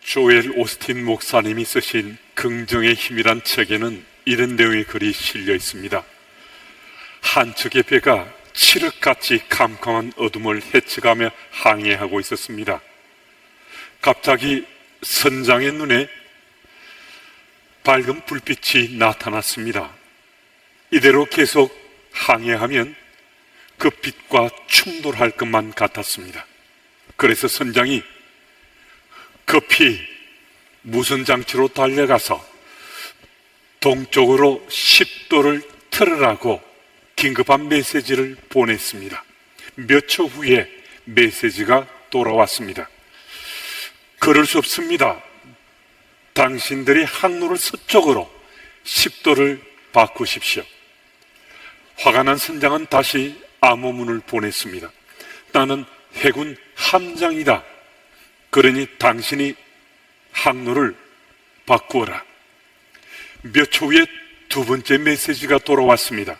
조엘 오스틴 목사님이 쓰신 긍정의 힘이란 책에는 이런 내용의 글이 실려 있습니다. 한 척의 배가 칠흑같이 캄캄한 어둠을 헤쳐가며 항해하고 있었습니다. 갑자기 선장의 눈에 밝은 불빛이 나타났습니다. 이대로 계속 항해하면 그 빛과 충돌할 것만 같았습니다. 그래서 선장이 급히 무선 장치로 달려가서 동쪽으로 10도를 틀으라고 긴급한 메시지를 보냈습니다. 몇 초 후에 메시지가 돌아왔습니다. 그럴 수 없습니다. 당신들이 항로를 서쪽으로 10도를 바꾸십시오. 화가 난 선장은 다시 암호문을 보냈습니다. 나는 해군 함장이다. 그러니 당신이 항로를 바꾸어라. 몇 초 후에 두 번째 메시지가 돌아왔습니다.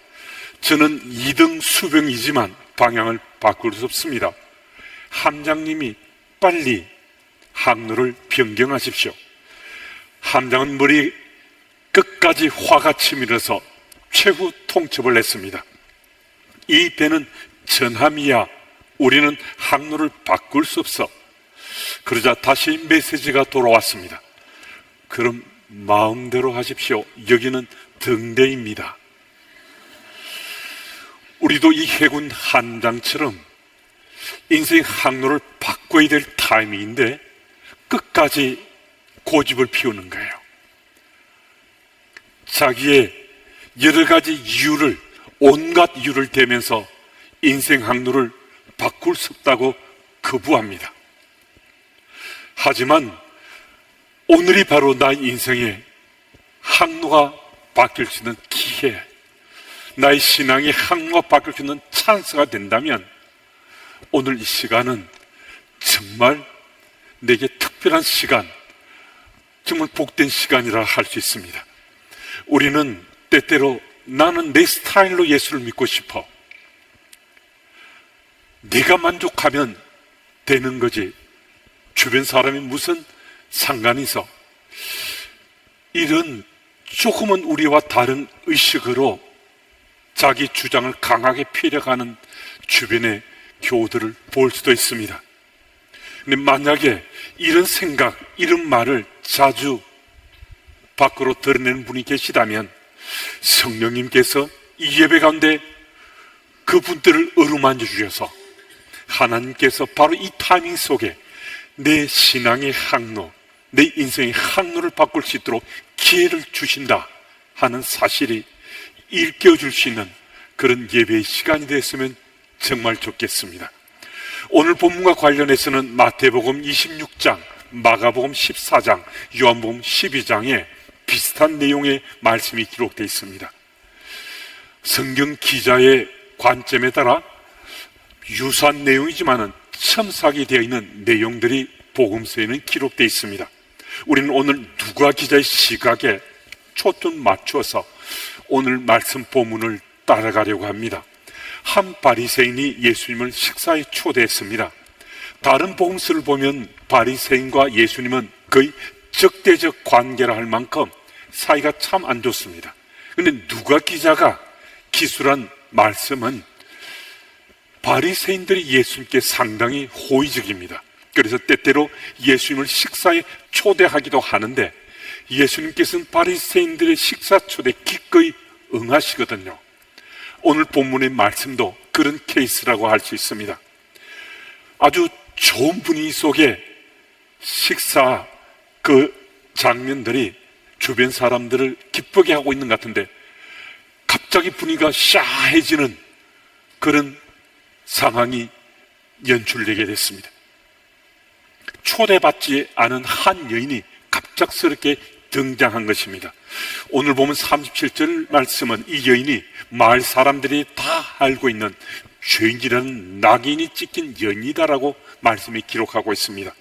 저는 2등 수병이지만 방향을 바꿀 수 없습니다. 함장님이 빨리 항로를 변경하십시오. 함장은 머리 끝까지 화가 치밀어서 최후 통첩을 했습니다. 이 배는 전함이야. 우리는 항로를 바꿀 수 없어. 그러자 다시 메시지가 돌아왔습니다. 그럼 마음대로 하십시오. 여기는 등대입니다. 우리도 이 해군 함장처럼 인생 항로를 바꿔야 될 타이밍인데 끝까지 고집을 피우는 거예요. 자기의 여러 가지 이유를, 온갖 이유를 대면서 인생 항로를 바꿀 수 없다고 거부합니다. 하지만 오늘이 바로 나의 인생의 항로가 바뀔 수 있는 기회, 나의 신앙의 항로가 바뀔 수 있는 찬스가 된다면 오늘 이 시간은 정말 내게 특별한 시간, 정말 복된 시간이라 할 수 있습니다. 우리는 때때로 나는 내 스타일로 예수를 믿고 싶어, 네가 만족하면 되는 거지 주변 사람이 무슨 상관이 있어, 이런 조금은 우리와 다른 의식으로 자기 주장을 강하게 피력하는 주변의 교우들을 볼 수도 있습니다. 근데 만약에 이런 생각, 이런 말을 자주 밖으로 드러내는 분이 계시다면 성령님께서 이 예배 가운데 그분들을 어루만져 주셔서 하나님께서 바로 이 타이밍 속에 내 신앙의 항로, 내 인생의 항로를 바꿀 수 있도록 기회를 주신다 하는 사실이 일깨워줄 수 있는 그런 예배의 시간이 됐으면 정말 좋겠습니다. 오늘 본문과 관련해서는 마태복음 26장, 마가복음 14장, 요한복음 12장에 비슷한 내용의 말씀이 기록되어 있습니다. 성경 기자의 관점에 따라 유사한 내용이지만은 첨삭이 되어 있는 내용들이 복음서에는 기록되어 있습니다. 우리는 오늘 누가 기자의 시각에 초점 맞추어서 오늘 말씀 본문을 따라가려고 합니다. 한 바리새인이 예수님을 식사에 초대했습니다. 다른 복음서를 보면 바리새인과 예수님은 거의 적대적 관계라 할 만큼 사이가 참 안 좋습니다. 그런데 누가 기자가 기술한 말씀은 바리새인들이 예수님께 상당히 호의적입니다. 그래서 때때로 예수님을 식사에 초대하기도 하는데 예수님께서는 바리새인들의 식사 초대에 기꺼이 응하시거든요. 오늘 본문의 말씀도 그런 케이스라고 할 수 있습니다. 아주 좋은 분위기 속에 식사 그 장면들이 주변 사람들을 기쁘게 하고 있는 것 같은데 갑자기 분위기가 샤해지는 그런 상황이 연출되게 됐습니다. 초대받지 않은 한 여인이 갑작스럽게 등장한 것입니다. 오늘 보면 37절 말씀은 이 여인이 마을 사람들이 다 알고 있는 죄인이라는 낙인이 찍힌 여인이다라고 말씀이 기록하고 있습니다.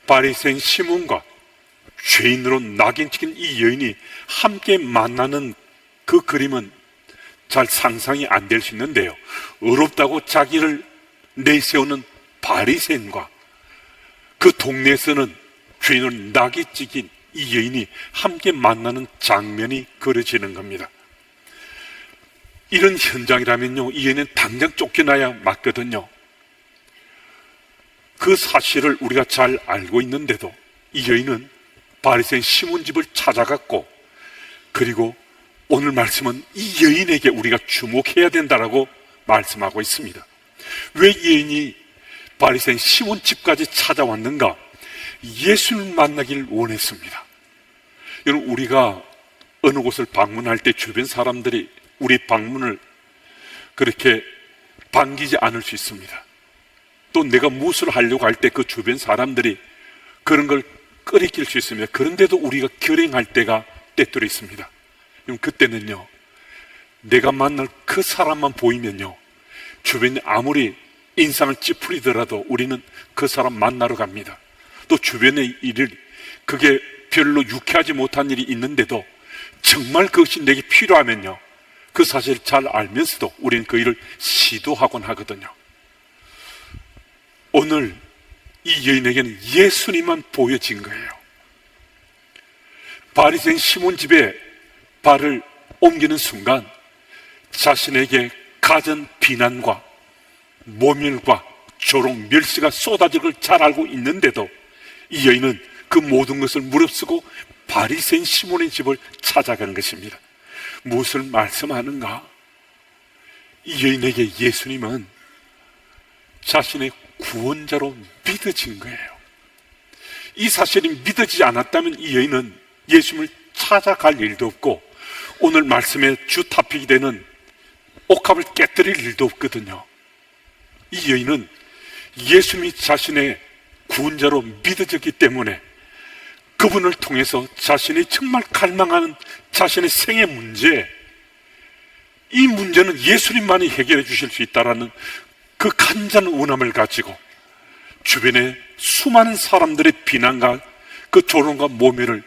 바리새인 시몬과 죄인으로 낙인 찍힌 이 여인이 함께 만나는 그 그림은 잘 상상이 안 될 수 있는데요, 어렵다고 자기를 내세우는 바리새인과 그 동네에서는 죄인을 낙이 찍인 이 여인이 함께 만나는 장면이 그려지는 겁니다. 이런 현장이라면요, 이 여인은 당장 쫓겨나야 맞거든요. 그 사실을 우리가 잘 알고 있는데도 이 여인은 바리새인 시몬 집을 찾아갔고, 그리고 오늘 말씀은 이 여인에게 우리가 주목해야 된다라고 말씀하고 있습니다. 왜 이 여인이 바리새인 시몬 집까지 찾아왔는가? 예수를 만나길 원했습니다. 여러분, 우리가 어느 곳을 방문할 때 주변 사람들이 우리 방문을 그렇게 반기지 않을 수 있습니다. 또 내가 무엇을 하려고 할 때 그 주변 사람들이 그런 걸 꺼리낄 수 있습니다. 그런데도 우리가 결행할 때가 때때로 있습니다. 그때는요, 내가 만날 그 사람만 보이면요, 주변에 아무리 인상을 찌푸리더라도 우리는 그 사람 만나러 갑니다. 또 주변의 일을, 그게 별로 유쾌하지 못한 일이 있는데도 정말 그것이 내게 필요하면요, 그 사실을 잘 알면서도 우리는 그 일을 시도하곤 하거든요. 오늘 이 여인에게는 예수님만 보여진 거예요. 바리새인 시몬 집에 발을 옮기는 순간 자신에게 갖은 비난과 모멸과 조롱, 멸시가 쏟아질 걸 잘 알고 있는데도 이 여인은 그 모든 것을 무릅쓰고 바리새인 시몬의 집을 찾아가는 것입니다. 무엇을 말씀하는가? 이 여인에게 예수님은 자신의 구원자로 믿어진 거예요. 이 사실이 믿어지지 않았다면 이 여인은 예수님을 찾아갈 일도 없고 오늘 말씀의 주 토픽이 되는 옥합을 깨뜨릴 일도 없거든요. 이 여인은 예수님이 자신의 구원자로 믿어졌기 때문에 그분을 통해서 자신이 정말 갈망하는 자신의 생의 문제, 이 문제는 예수님만이 해결해 주실 수 있다는 그 간절한 원함을 가지고 주변에 수많은 사람들의 비난과 그 조롱과 모멸을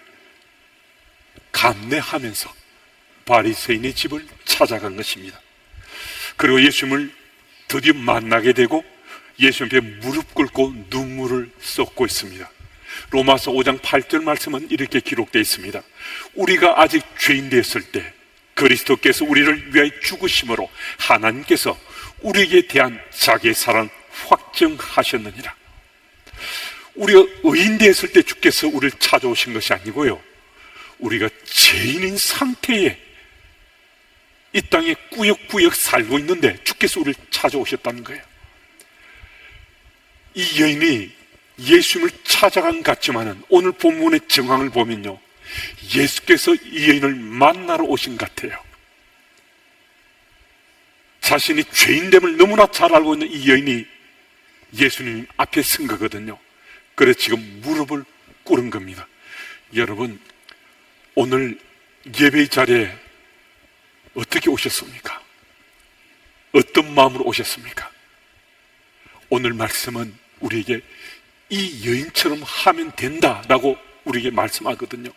감내하면서 바리새인의 집을 찾아간 것입니다. 그리고 예수님을 드디어 만나게 되고 예수님 앞에 무릎 꿇고 눈물을 쏟고 있습니다. 로마서 5장 8절 말씀은 이렇게 기록되어 있습니다. 우리가 아직 죄인 되었을 때 그리스도께서 우리를 위하여 죽으심으로 하나님께서 우리에게 대한 자기의 사랑 확증하셨느니라. 우리가 의인 되었을 때 주께서 우리를 찾아오신 것이 아니고요, 우리가 죄인인 상태에 이 땅에 꾸역꾸역 살고 있는데 주께서 우리를 찾아오셨다는 거예요. 이 여인이 예수님을 찾아간 것 같지만은 오늘 본문의 정황을 보면요, 예수께서 이 여인을 만나러 오신 것 같아요. 자신이 죄인됨을 너무나 잘 알고 있는 이 여인이 예수님 앞에 선 거거든요. 그래서 지금 무릎을 꿇은 겁니다. 여러분, 오늘 예배 자리에 어떻게 오셨습니까? 어떤 마음으로 오셨습니까? 오늘 말씀은 우리에게 이 여인처럼 하면 된다라고 우리에게 말씀하거든요.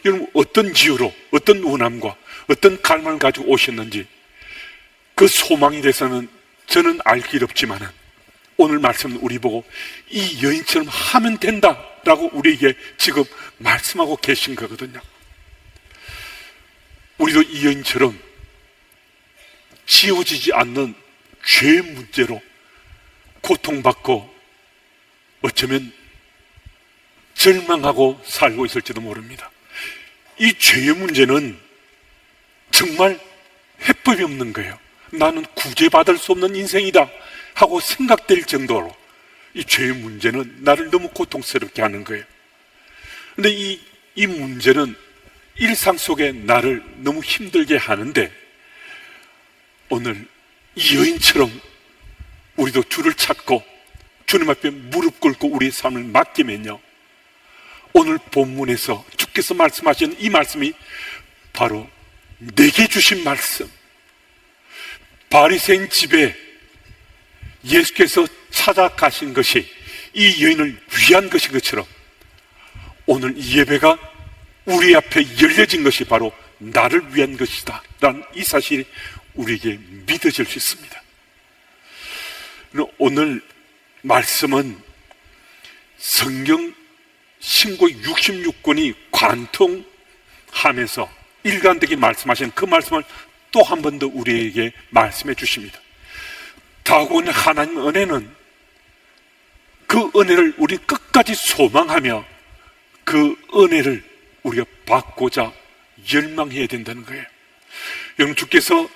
여러분, 어떤 이유로, 어떤 원함과 어떤 갈망을 가지고 오셨는지 그 소망에 대해서는 저는 알 길 없지만은 오늘 말씀은 우리 보고 이 여인처럼 하면 된다라고 우리에게 지금 말씀하고 계신 거거든요. 우리도 이 여인처럼 지워지지 않는 죄의 문제로 고통받고 어쩌면 절망하고 살고 있을지도 모릅니다. 이 죄의 문제는 정말 해법이 없는 거예요. 나는 구제받을 수 없는 인생이다 하고 생각될 정도로 이 죄의 문제는 나를 너무 고통스럽게 하는 거예요. 그런데 이 문제는 일상 속에 나를 너무 힘들게 하는데 오늘 이 여인처럼 우리도 주를 찾고 주님 앞에 무릎 꿇고 우리의 삶을 맡기면요, 오늘 본문에서 주께서 말씀하시는 이 말씀이 바로 내게 주신 말씀, 바리새인 집에 예수께서 찾아가신 것이 이 여인을 위한 것인 것처럼 오늘 이 예배가 우리 앞에 열려진 것이 바로 나를 위한 것이다 라는 이 사실이 우리에게 믿어질 수 있습니다. 오늘 말씀은 성경 신구의 66권이 관통하면서 일관되게 말씀하신 그 말씀을 또 한 번 더 우리에게 말씀해 주십니다. 다가오는 하나님 은혜는 그 은혜를 우리 끝까지 소망하며 그 은혜를 우리가 받고자 열망해야 된다는 거예요. 여러분, 주께서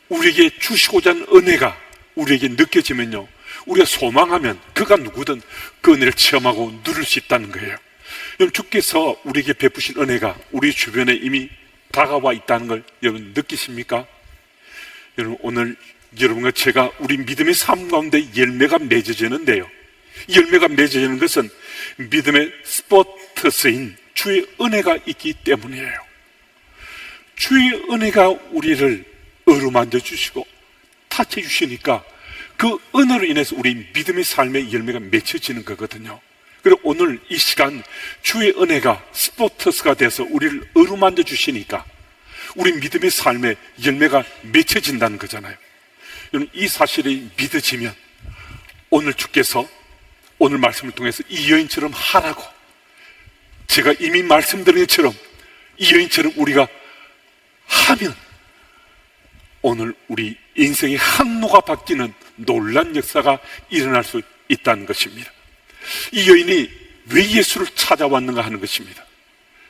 우리에게 주시고자 하는 은혜가 우리에게 느껴지면요, 우리가 소망하면 그가 누구든 그 은혜를 체험하고 누릴 수 있다는 거예요. 여러분, 주께서 우리에게 베푸신 은혜가 우리 주변에 이미 다가와 있다는 걸 여러분 느끼십니까? 여러분, 오늘 여러분과 제가 우리 믿음의 삶 가운데 열매가 맺어지는데요, 이 열매가 맺어지는 것은 믿음의 스포트스인 주의 은혜가 있기 때문이에요. 주의 은혜가 우리를 어루만져 주시고 타쳐 주시니까 그 은혜로 인해서 우리 믿음의 삶의 열매가 맺혀지는 거거든요. 그리고 오늘 이 시간 주의 은혜가 스포트스가 돼서 우리를 어루만져 주시니까 우리 믿음의 삶의 열매가 맺혀진다는 거잖아요. 여러분, 이 사실이 믿어지면 오늘 주께서 오늘 말씀을 통해서 이 여인처럼 하라고, 제가 이미 말씀드린 것처럼 이 여인처럼 우리가 하면 오늘 우리 인생의 항로가 바뀌는 놀라운 역사가 일어날 수 있다는 것입니다. 이 여인이 왜 예수를 찾아왔는가 하는 것입니다.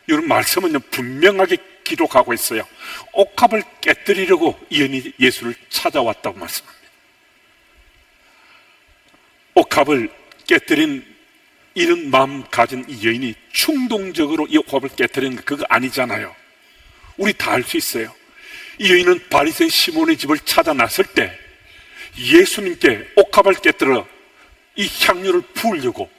여러분, 말씀은요 분명하게 기록하고 있어요. 옥합을 깨뜨리려고 이 여인이 예수를 찾아왔다고 말씀합니다. 옥합을 깨뜨린 이런 마음 가진 이 여인이 충동적으로 이 옥합을 깨뜨리는 거 그거 아니잖아요. 우리 다 알 수 있어요. 이 여인은 바리새인 시몬의 집을 찾아 나설 때 예수님께 옥합을 깨뜨려 이 향유를 부으려고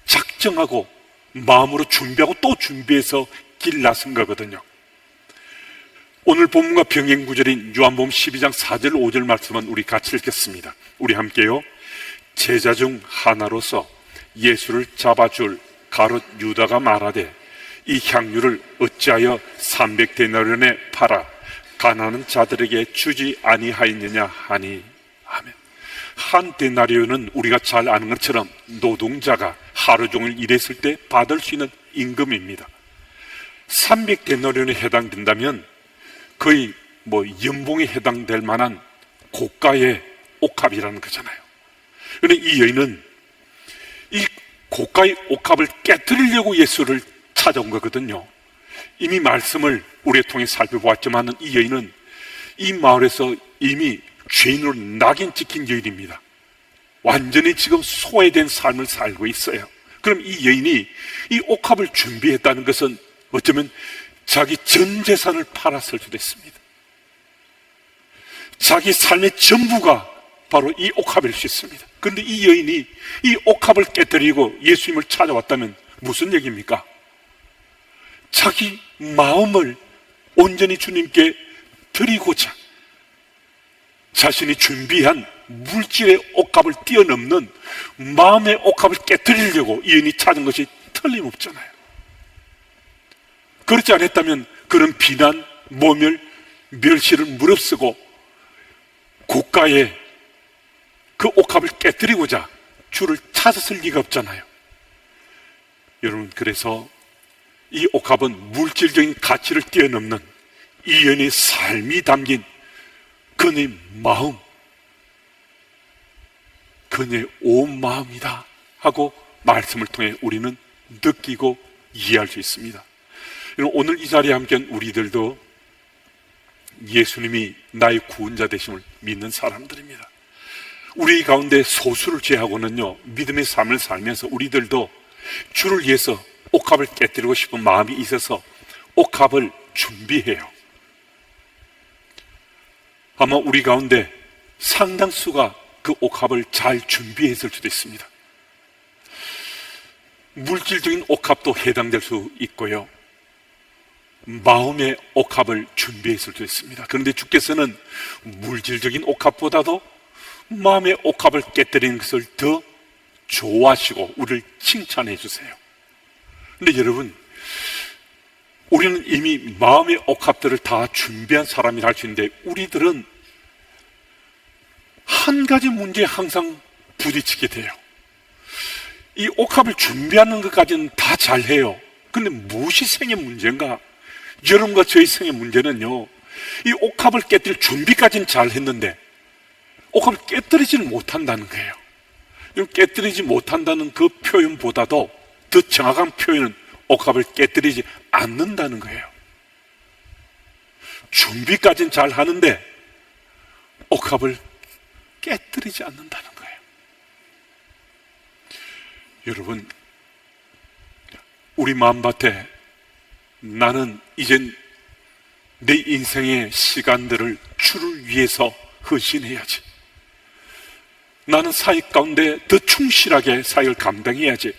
작정하고 마음으로 준비하고 또 준비해서 길 나선 거거든요. 오늘 본문과 병행 구절인 요한복음 12장 4절 5절 말씀은 우리 같이 읽겠습니다. 우리 함께요. 제자 중 하나로서 예수를 잡아줄 가롯 유다가 말하되 이 향유를 어찌하여 300데나리온에 팔아 가난한 자들에게 주지 아니하였느냐 하니. 아멘. 한 데나리온은 우리가 잘 아는 것처럼 노동자가 하루 종일 일했을 때 받을 수 있는 임금입니다. 300데나리온에 해당된다면 거의 연봉에 해당될 만한 고가의 옥합이라는 거잖아요. 그런데 이 여인은 이 고가의 옥합을 깨뜨리려고 예수를 찾아온 거거든요. 이미 말씀을 우리에 통해 살펴보았지만 이 여인은 이 마을에서 이미 죄인으로 낙인 찍힌 여인입니다. 완전히 지금 소외된 삶을 살고 있어요. 그럼 이 여인이 이 옥합을 준비했다는 것은 어쩌면 자기 전 재산을 팔았을 수도 있습니다. 자기 삶의 전부가 바로 이 옥합일 수 있습니다. 그런데 이 여인이 이 옥합을 깨뜨리고 예수님을 찾아왔다면 무슨 얘기입니까? 자기 마음을 온전히 주님께 드리고자 자신이 준비한 물질의 옥합을 뛰어넘는 마음의 옥합을 깨뜨리려고 이 여인이 찾은 것이 틀림없잖아요. 그렇지 않았다면 그런 비난, 모멸, 멸시를 무릅쓰고 고가의 그 옥합을 깨뜨리고자 주를 찾았을 리가 없잖아요. 여러분, 그래서 이 옥합은 물질적인 가치를 뛰어넘는 이 여인의 삶이 담긴 그녀의 마음, 그녀의 온 마음이다 하고 말씀을 통해 우리는 느끼고 이해할 수 있습니다. 여러분, 오늘 이 자리에 함께한 우리들도 예수님이 나의 구원자 되심을 믿는 사람들입니다. 우리 가운데 소수를 제하고는요, 믿음의 삶을 살면서 우리들도 주를 위해서 옥합을 깨뜨리고 싶은 마음이 있어서 옥합을 준비해요. 아마 우리 가운데 상당수가 그 옥합을 잘 준비했을 수도 있습니다. 물질적인 옥합도 해당될 수 있고요, 마음의 옥합을 준비했을 수도 있습니다. 그런데 주께서는 물질적인 옥합보다도 마음의 옥합을 깨뜨리는 것을 더 좋아하시고 우리를 칭찬해 주세요. 그런데 여러분, 우리는 이미 마음의 옥합들을 다 준비한 사람이라 할 수 있는데 우리들은 한 가지 문제에 항상 부딪히게 돼요. 이 옥합을 준비하는 것까지는 다 잘해요. 근데 무엇이 생의 문제인가? 여러분과 저의 생의 문제는요, 이 옥합을 깨뜨릴 준비까지는 잘했는데 옥합을 깨뜨리지를 못한다는 거예요. 깨뜨리지 못한다는 그 표현보다도 더 정확한 표현은 옥합을 깨뜨리지 않는다는 거예요. 준비까지는 잘 하는데 옥합을 깨뜨리지 않는다는 거예요. 여러분, 우리 마음밭에 나는 이젠 내 인생의 시간들을 주를 위해서 헌신해야지. 나는 사역 가운데 더 충실하게 사역을 감당해야지.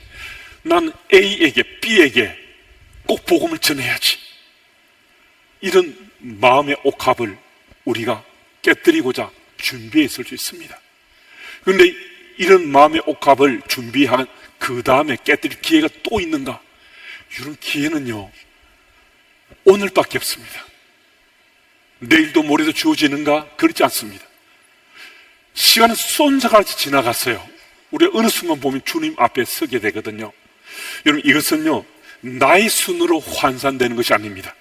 나는 A에게, B에게 꼭 복음을 전해야지. 이런 마음의 옥합을 우리가 깨뜨리고자 준비했을 수 있습니다. 그런데 이런 마음의 옥합을 준비한 그 다음에 깨뜨릴 기회가 또 있는가? 이런 기회는요, 오늘밖에 없습니다. 내일도 모레도 주어지는가? 그렇지 않습니다. 시간은 쏜사같이 지나갔어요. 우리가 어느 순간 보면 주님 앞에 서게 되거든요. 여러분, 이것은요, 나이 순으로 환산되는 것이 아닙니다.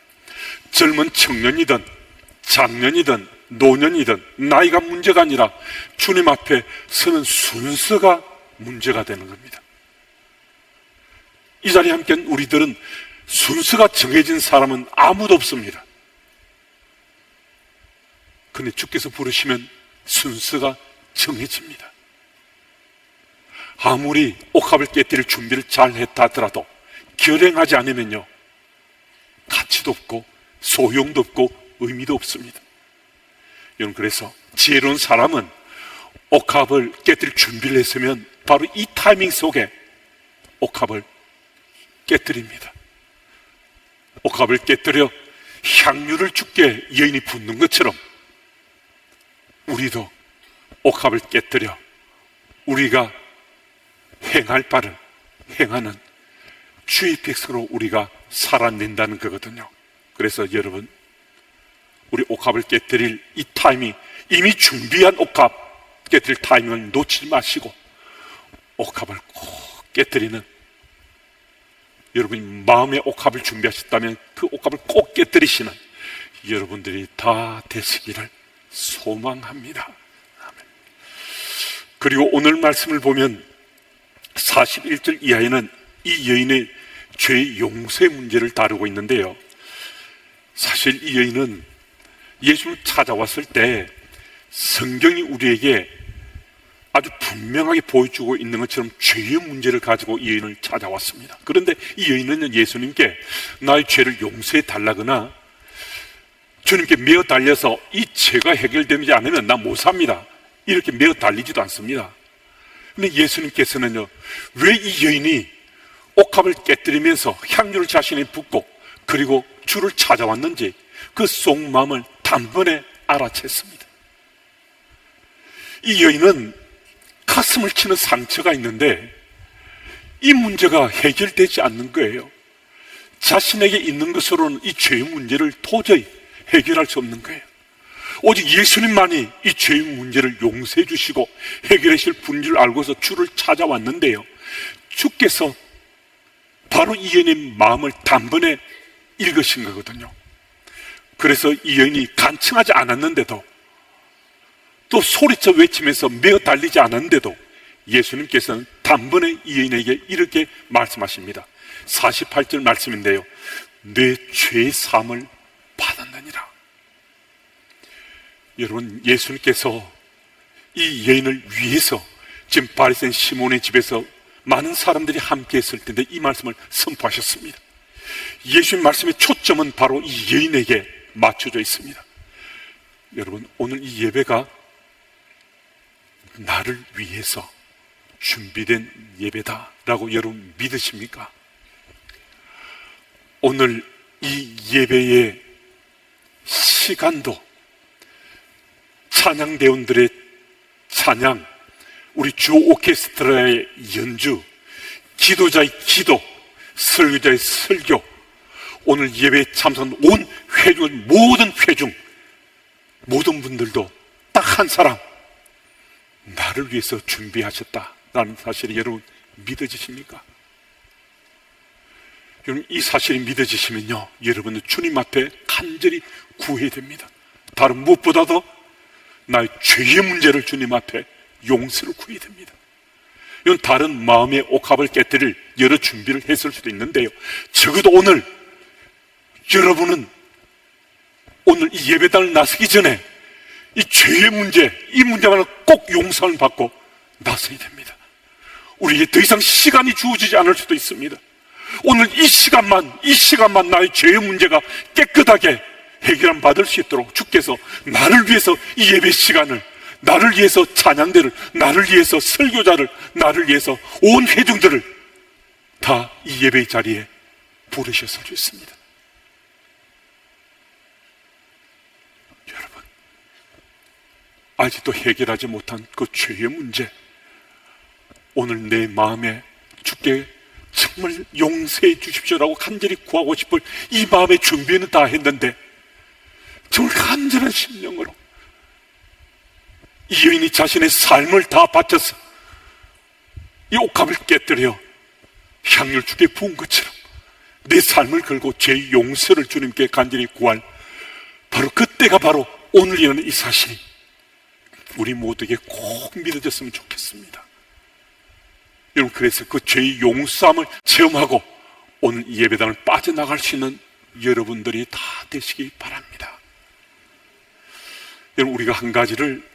젊은 청년이든 장년이든 노년이든 나이가 문제가 아니라 주님 앞에 서는 순서가 문제가 되는 겁니다. 이 자리에 함께 우리들은 순서가 정해진 사람은 아무도 없습니다. 그런데 주께서 부르시면 순서가 정해집니다. 아무리 옥합을 깨뜨릴 준비를 잘 했다 하더라도 결행하지 않으면요, 가치도 없고 소용도 없고 의미도 없습니다. 여러분, 그래서 지혜로운 사람은 옥합을 깨뜨릴 준비를 했으면 바로 이 타이밍 속에 옥합을 깨뜨립니다. 옥합을 깨뜨려 향유를 주께 여인이 붓는 것처럼 우리도 옥합을 깨뜨려 우리가 행할 바를 행하는 주의 백성으로 우리가 살아낸다는 거거든요. 그래서 여러분, 우리 옥합을 깨뜨릴 이 타이밍, 이미 준비한 옥합 깨뜨릴 타이밍을 놓치지 마시고 옥합을 꼭 깨뜨리는, 여러분이 마음의 옥합을 준비하셨다면 그 옥합을 꼭 깨뜨리시는 여러분들이 다 되시기를 소망합니다. 아멘. 그리고 오늘 말씀을 보면 41절 이하에는 이 여인의 죄의 용서의 문제를 다루고 있는데요, 사실 이 여인은 예수를 찾아왔을 때 성경이 우리에게 아주 분명하게 보여주고 있는 것처럼 죄의 문제를 가지고 이 여인을 찾아왔습니다. 그런데 이 여인은 예수님께 나의 죄를 용서해 달라거나 주님께 메어 달려서 이 죄가 해결되지 않으면 나 못 삽니다, 이렇게 메어 달리지도 않습니다. 근데 예수님께서는요, 왜 이 여인이 옥합을 깨뜨리면서 향유를 자신이 붓고 그리고 주를 찾아왔는지 그 속마음을 단번에 알아챘습니다. 이 여인은 가슴을 치는 상처가 있는데 이 문제가 해결되지 않는 거예요. 자신에게 있는 것으로는 이 죄의 문제를 도저히 해결할 수 없는 거예요. 오직 예수님만이 이 죄의 문제를 용서해 주시고 해결하실 분인 줄 알고서 주를 찾아왔는데요, 주께서 바로 이 여인의 마음을 단번에 읽으신 거거든요. 그래서 이 여인이 간청하지 않았는데도, 또 소리쳐 외치면서 메어 달리지 않았는데도 예수님께서는 단번에 이 여인에게 이렇게 말씀하십니다. 48절 말씀인데요, 내 죄의 사함을 받았느니라. 여러분, 예수님께서 이 여인을 위해서 지금 바리새인 시몬의 집에서 많은 사람들이 함께 했을 텐데 이 말씀을 선포하셨습니다. 예수님 말씀의 초점은 바로 이 여인에게 맞춰져 있습니다. 여러분, 오늘 이 예배가 나를 위해서 준비된 예배다라고 여러분 믿으십니까? 오늘 이 예배의 시간도 찬양대원들의 찬양, 우리 주 오케스트라의 연주, 기도자의 기도, 설교자의 설교, 오늘 예배에 참석한 온 회중, 모든 회중, 모든 분들도 딱 한 사람, 나를 위해서 준비하셨다라는 사실을 여러분 믿어지십니까? 여러분, 이 사실이 믿어지시면요, 여러분은 주님 앞에 간절히 구해야 됩니다. 다른 무엇보다도 나의 죄의 문제를 주님 앞에 용서를 구해야 됩니다. 이건 다른 마음의 옥합을 깨뜨릴 여러 준비를 했을 수도 있는데요, 적어도 오늘 여러분은 오늘 이 예배당을 나서기 전에 이 죄의 문제, 이 문제만을 꼭 용서를 받고 나서야 됩니다. 우리에게 더 이상 시간이 주어지지 않을 수도 있습니다. 오늘 이 시간만 나의 죄의 문제가 깨끗하게 해결함 받을 수 있도록 주께서 나를 위해서 이 예배 시간을, 나를 위해서 찬양대를, 나를 위해서 설교자를, 나를 위해서 온 회중들을 다 이 예배의 자리에 부르셔서 주셨습니다. 여러분, 아직도 해결하지 못한 그 죄의 문제, 오늘 내 마음에 주께 정말 용서해 주십시오라고 간절히 구하고 싶을 이 마음의 준비는 다 했는데, 정말 간절한 심령으로 이 여인이 자신의 삶을 다 바쳐서 이 옥합을 깨뜨려 향유를 주께 부은 것처럼 내 삶을 걸고 죄의 용서를 주님께 간절히 구할 바로 그때가 바로 오늘 일어나는 이 사실이 우리 모두에게 꼭 믿어졌으면 좋겠습니다. 여러분, 그래서 그 죄의 용서함을 체험하고 오늘 이 예배당을 빠져나갈 수 있는 여러분들이 다 되시기 바랍니다. 여러분, 우리가 한 가지를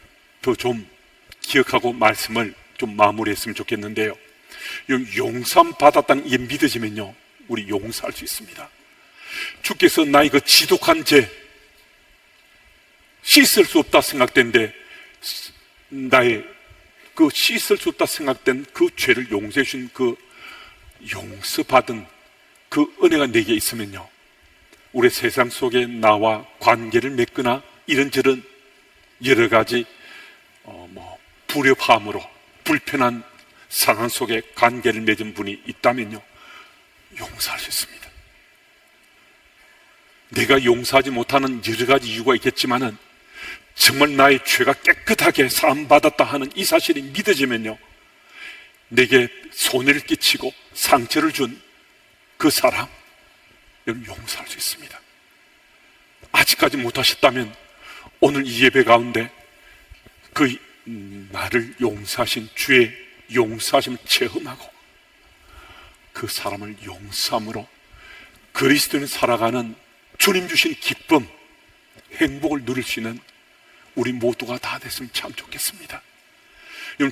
더 좀 기억하고 말씀을 좀 마무리했으면 좋겠는데요, 용서함 받았다는 게 믿어지면요, 우리 용서할 수 있습니다. 주께서 나의 그 지독한 죄, 씻을 수 없다 생각된데 나의 그 씻을 수 없다 생각된 그 죄를 용서해 주신 그 용서받은 그 은혜가 내게 있으면요, 우리 세상 속에 나와 관계를 맺거나 이런저런 여러 가지 불협화음으로 불편한 상황 속에 관계를 맺은 분이 있다면요, 용서할 수 있습니다. 내가 용서하지 못하는 여러 가지 이유가 있겠지만은 정말 나의 죄가 깨끗하게 사함받았다 하는 이 사실이 믿어지면요, 내게 손해를 끼치고 상처를 준 그 사람, 여러분, 용서할 수 있습니다. 아직까지 못하셨다면 오늘 이 예배 가운데 그 나를 용서하신 주의 용서하심을 체험하고 그 사람을 용서함으로 그리스도인 살아가는 주님 주신 기쁨, 행복을 누릴 수 있는 우리 모두가 다 됐으면 참 좋겠습니다.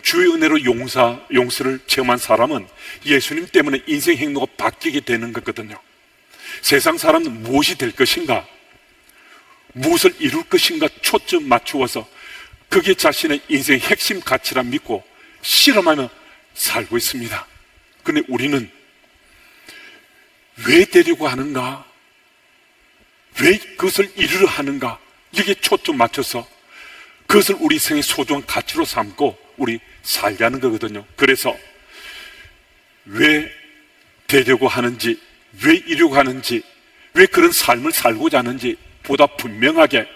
주의 은혜로 용서를 체험한 사람은 예수님 때문에 인생 행로가 바뀌게 되는 거거든요. 세상 사람은 무엇이 될 것인가, 무엇을 이룰 것인가 초점 맞추어서 그게 자신의 인생의 핵심 가치라 믿고 실험하며 살고 있습니다. 그런데 우리는 왜 되려고 하는가, 왜 그것을 이루려 하는가, 여기에 초점 맞춰서 그것을 우리 생의 소중한 가치로 삼고 우리 살자는 거거든요. 그래서 왜 되려고 하는지, 왜 이루려고 하는지, 왜 그런 삶을 살고자 하는지 보다 분명하게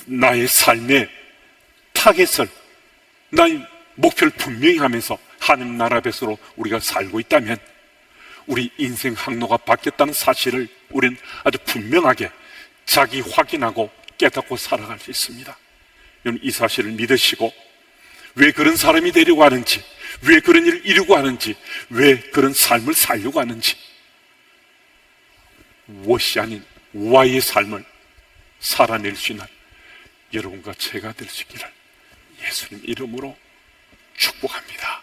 나의 삶의 타겟을, 나의 목표를 분명히 하면서 하나님 나라 백성으로 우리가 살고 있다면 우리 인생 항로가 바뀌었다는 사실을 우리는 아주 분명하게 자기 확인하고 깨닫고 살아갈 수 있습니다. 여러분, 이 사실을 믿으시고 왜 그런 사람이 되려고 하는지, 왜 그런 일을 이루고 하는지, 왜 그런 삶을 살려고 하는지, 무엇이 아닌 Y의 삶을 살아낼 수 있는 여러분과 제가 될 수 있기를 예수님 이름으로 축복합니다.